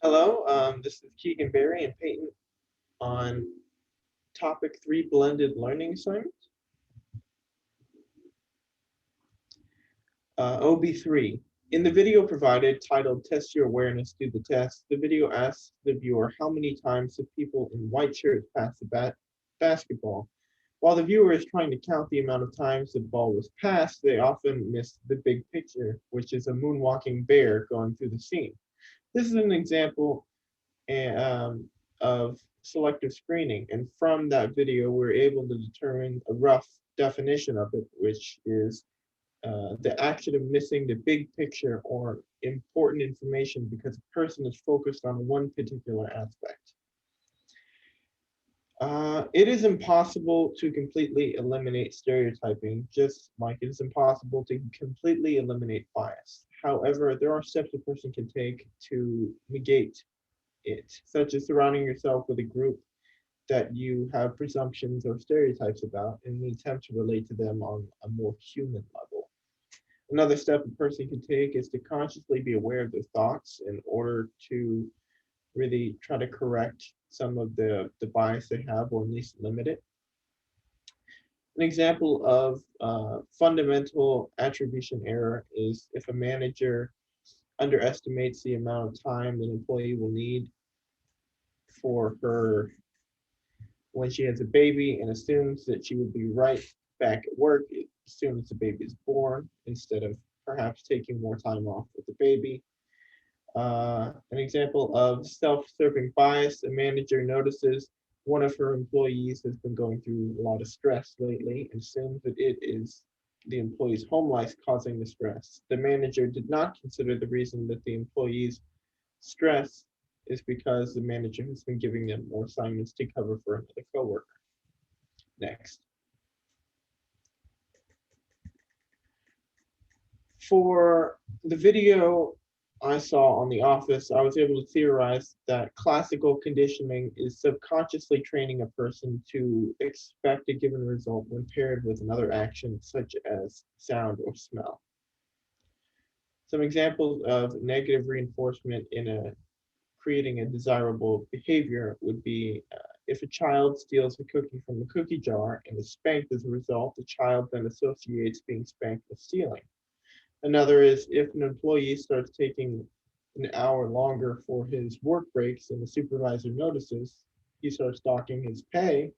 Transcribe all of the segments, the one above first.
Hello, this is Keegan Berry and Peyton on topic 3 blended learning assignments. OB3. In the video provided titled Test Your Awareness, Do the Test, the video asks the viewer how many times the people in white shirts passed the basketball. While the viewer is trying to count the amount of times the ball was passed, they often miss the big picture, which is a moonwalking bear going through the scene. This is an example of selective screening. And from that video, we're able to determine a rough definition of it, which is the action of missing the big picture or important information because a person is focused on one particular aspect. It is impossible to completely eliminate stereotyping, just like it is impossible to completely eliminate bias. However, there are steps a person can take to negate it, such as surrounding yourself with a group that you have presumptions or stereotypes about in an attempt to relate to them on a more human level. Another step a person can take is to consciously be aware of their thoughts in order to really try to correct some of the bias they have or at least limit it. An example of fundamental attribution error is if a manager underestimates the amount of time an employee will need for her when she has a baby and assumes that she will be right back at work as soon as the baby is born instead of perhaps taking more time off with the baby. An example of self-serving bias, a manager notices one of her employees has been going through a lot of stress lately and assumes that it is the employee's home life causing the stress. The manager did not consider the reason that the employee's stress is because the manager has been giving them more assignments to cover for another coworker. Next. For the video I saw on The Office, I was able to theorize that classical conditioning is subconsciously training a person to expect a given result when paired with another action, such as sound or smell. Some examples of negative reinforcement in creating a desirable behavior would be if a child steals a cookie from the cookie jar and is spanked as a result, the child then associates being spanked with stealing. Another is if an employee starts taking an hour longer for his work breaks and the supervisor notices, he starts docking his pay.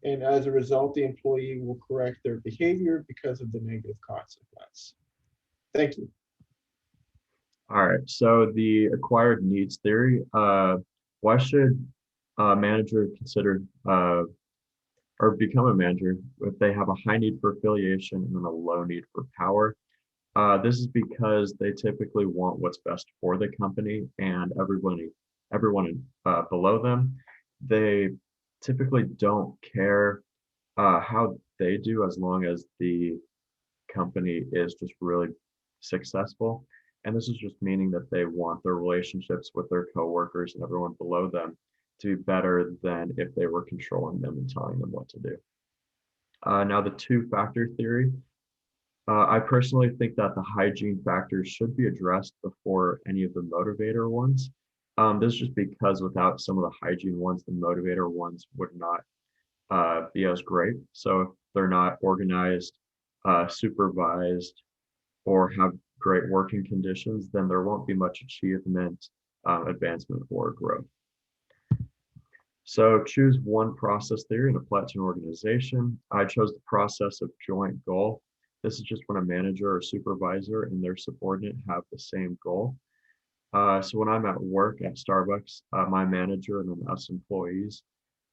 And as a result, the employee will correct their behavior because of the negative consequence. Thank you. All right, so the acquired needs theory, why should a manager consider or become a manager if they have a high need for affiliation and then a low need for power? This is because they typically want what's best for the company and everyone below them. They typically don't care how they do as long as the company is just really successful. And this is just meaning that they want their relationships with their coworkers and everyone below them to be better than if they were controlling them and telling them what to do. Now, the two-factor theory. I personally think that the hygiene factors should be addressed before any of the motivator ones. This is just because without some of the hygiene ones, the motivator ones would not be as great. So if they're not organized, supervised, or have great working conditions, then there won't be much achievement, advancement, or growth. So choose one process theory and apply it to an organization. I chose the process of joint goal. This is just when a manager or supervisor and their subordinate have the same goal. So when I'm at work at Starbucks, my manager and then us employees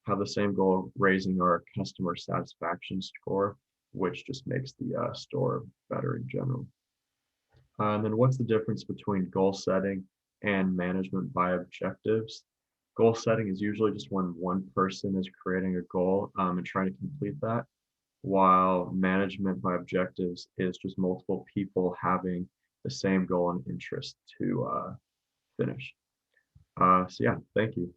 have the same goal of raising our customer satisfaction score, which just makes the store better in general. And then what's the difference between goal setting and management by objectives? Goal setting is usually just when one person is creating a goal and trying to complete that, while management by objectives is just multiple people having the same goal and interest to finish. So yeah, thank you.